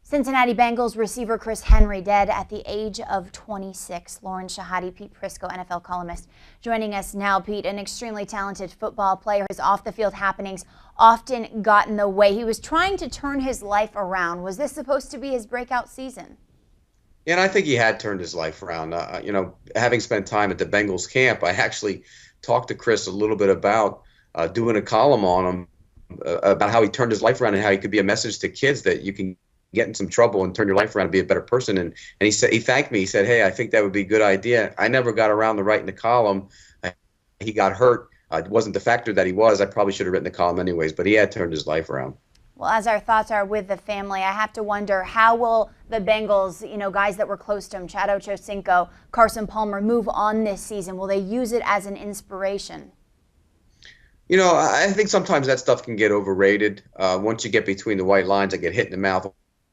Cincinnati Bengals receiver Chris Henry dead at the age of 26. Lauren Shahadi, Pete Prisco, NFL columnist, joining us now. Pete, an extremely talented football player. His off-the-field happenings often got in the way. He was trying to turn his life around. Was this supposed to be his breakout season? Yeah, and I think he had turned his life around. Having spent time at the Bengals camp, I actually talked to Chris a little bit about doing a column on him about how he turned his life around and how he could be a message to kids that you can get in some trouble and turn your life around and be a better person. And he said, he thanked me. He said, "Hey, I think that would be a good idea." I never got around to writing the column. He got hurt. It wasn't the factor that he was. I probably should have written the column anyways, but he had turned his life around. Well, as our thoughts are with the family, I have to wonder, how will the Bengals, guys that were close to him, Chad Ochocinco, Carson Palmer, move on this season? Will they use it as an inspiration? I think sometimes that stuff can get overrated. Once you get between the white lines, I get hit in the mouth,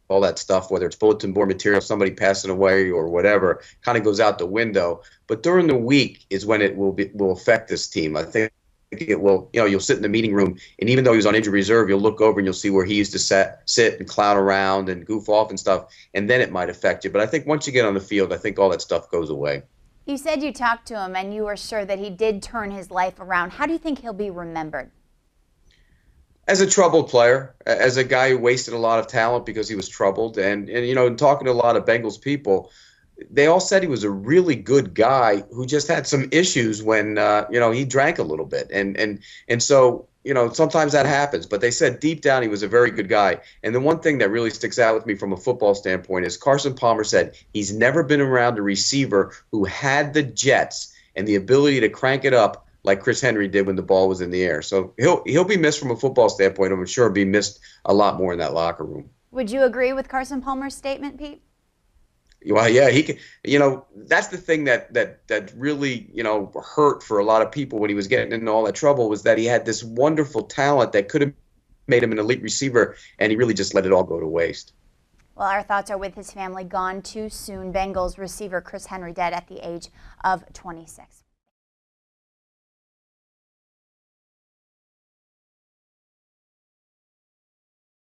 all that stuff, whether it's bulletin board material, somebody passing away or whatever, kind of goes out the window. But during the week is when it will affect this team. I think it will. You'll sit in the meeting room, and even though he was on injured reserve, you'll look over and you'll see where he used to sit and clown around and goof off and stuff, and then it might affect you. But I think once you get on the field, I think all that stuff goes away. You said you talked to him and you were sure that he did turn his life around. How do you think he'll be remembered? As a troubled player, as a guy who wasted a lot of talent because he was troubled, and talking to a lot of Bengals people, they all said he was a really good guy who just had some issues when he drank a little bit, and so sometimes that happens. But they said deep down he was a very good guy. And the one thing that really sticks out with me from a football standpoint is Carson Palmer said he's never been around a receiver who had the jets and the ability to crank it up like Chris Henry did when the ball was in the air. So he'll be missed from a football standpoint. I'm sure he'll be missed a lot more in that locker room. Would you agree with Carson Palmer's statement, Pete? Well, yeah, he can. That's the thing that really hurt for a lot of people when he was getting into all that trouble, was that he had this wonderful talent that could have made him an elite receiver, and he really just let it all go to waste. Well, our thoughts are with his family. Gone too soon. Bengals receiver Chris Henry dead at the age of 26.